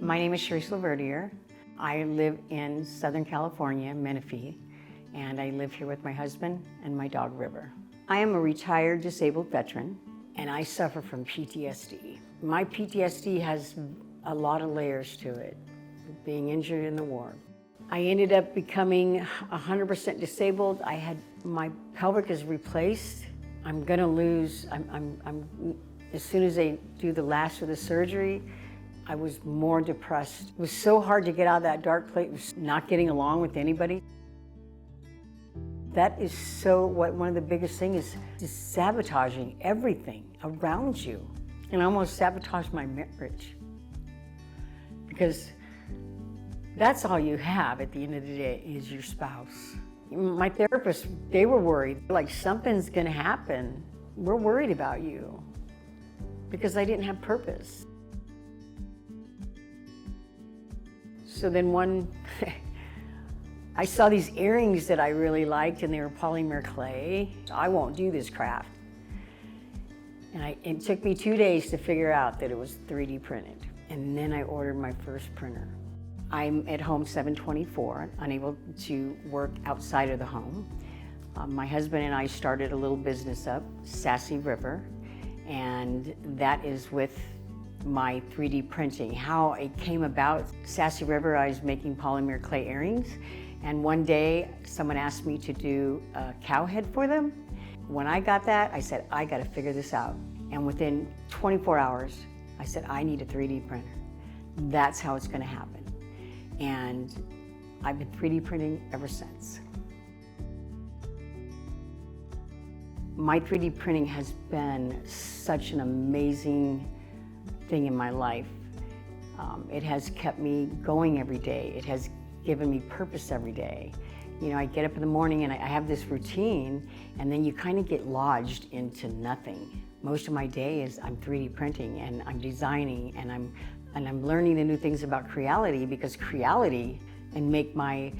My name is Sharice Laverdier. I live in Southern California, Menifee, and I live here with my husband and my dog, River. I am a retired disabled veteran, and I suffer from PTSD. My PTSD has a lot of layers to it, being injured in the war. I ended up becoming 100% disabled. My pelvic is replaced. I'm gonna lose, as soon as they do the last of the surgery, I was more depressed. It was so hard to get out of that dark place, not getting along with anybody. That is one of the biggest things is sabotaging everything around you. And I almost sabotaged my marriage. Because that's all you have at the end of the day is your spouse. My therapist, they were worried, like something's gonna happen. We're worried about you. Because I didn't have purpose. So then I saw these earrings that I really liked and they were polymer clay. I won't do this craft. And it took me 2 days to figure out that it was 3D printed. And then I ordered my first printer. I'm at home 7/24, unable to work outside of the home. My husband and I started a little business up, Sassy River, and that is with my 3D printing. How it came about, Sassy River, I was making polymer clay earrings, and one day someone asked me to do a cow head for them. When I got that, I said, I gotta figure this out. And within 24 hours, I said, I need a 3D printer. That's how it's gonna happen. And I've been 3D printing ever since. My 3D printing has been such an amazing thing in my life. It has kept me going every day. It has given me purpose every day. You know, I get up in the morning and I have this routine, and then you kind of get lodged into nothing. Most of my day is I'm 3D printing and I'm designing and I'm learning the new things about Creality, because Creality and make my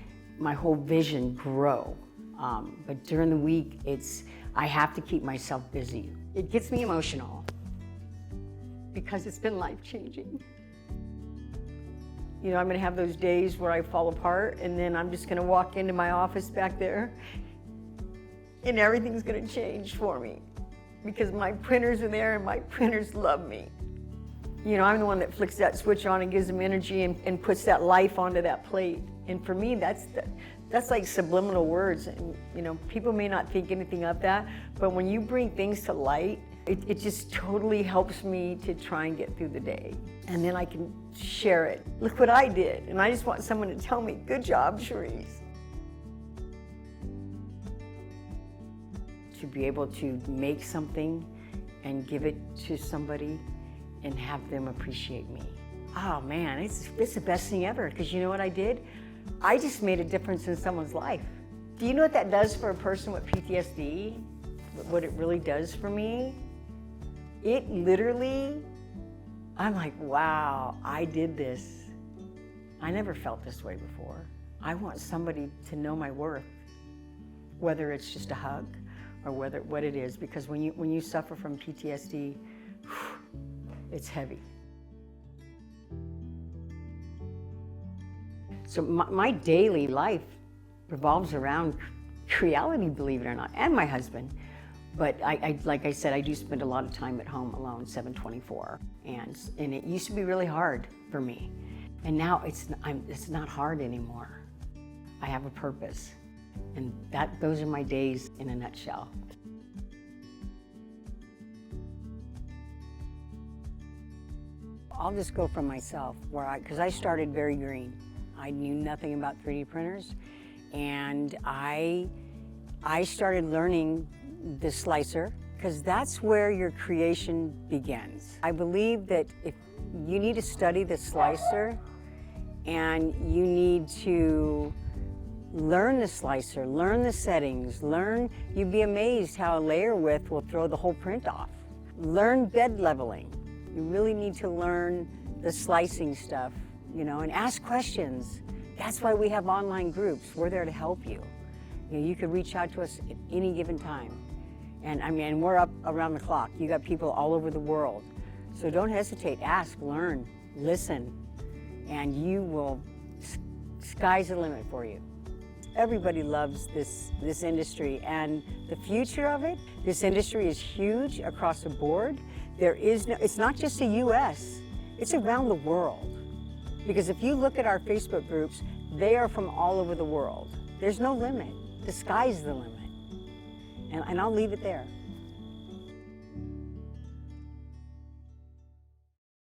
whole vision grow. But during the week, I have to keep myself busy. It gets me emotional because it's been life-changing. You know, I'm gonna have those days where I fall apart, and then I'm just gonna walk into my office back there and everything's gonna change for me because my printers are there and my printers love me. You know, I'm the one that flicks that switch on and gives them energy and puts that life onto that plate. And for me, that's like subliminal words. And, you know, people may not think anything of that, but when you bring things to light, it just totally helps me to try and get through the day. And then I can share it. Look what I did. And I just want someone to tell me, good job, Sharice. To be able to make something and give it to somebody and have them appreciate me. Oh man, it's the best thing ever, because you know what I did? I just made a difference in someone's life. Do you know what that does for a person with PTSD? What it really does for me? It literally, I'm like, wow, I did this. I never felt this way before. I want somebody to know my worth, whether it's just a hug or what it is, because when you suffer from PTSD, it's heavy. So my daily life revolves around Creality, believe it or not, and my husband. But like I said, I do spend a lot of time at home alone, 7/24, and it used to be really hard for me, and now it's not hard anymore. I have a purpose, and those are my days in a nutshell. I'll just go from myself, because I started very green. I knew nothing about 3D printers, and I started learning the slicer, because that's where your creation begins. I believe that if you need to study the slicer, and you need to learn the slicer, learn the settings, you'd be amazed how a layer width will throw the whole print off. Learn bed leveling. You really need to learn the slicing stuff, you know, and ask questions. That's why we have online groups. We're there to help you. You know, you could reach out to us at any given time. And I mean, we're up around the clock. You got people all over the world. So don't hesitate, ask, learn, listen. and you will, sky's the limit for you. Everybody loves this industry, and the future of it, this industry is huge across the board. It's not just the US, it's around the world. Because if you look at our Facebook groups, they are from all over the world. There's no limit. The sky's the limit. And I'll leave it there.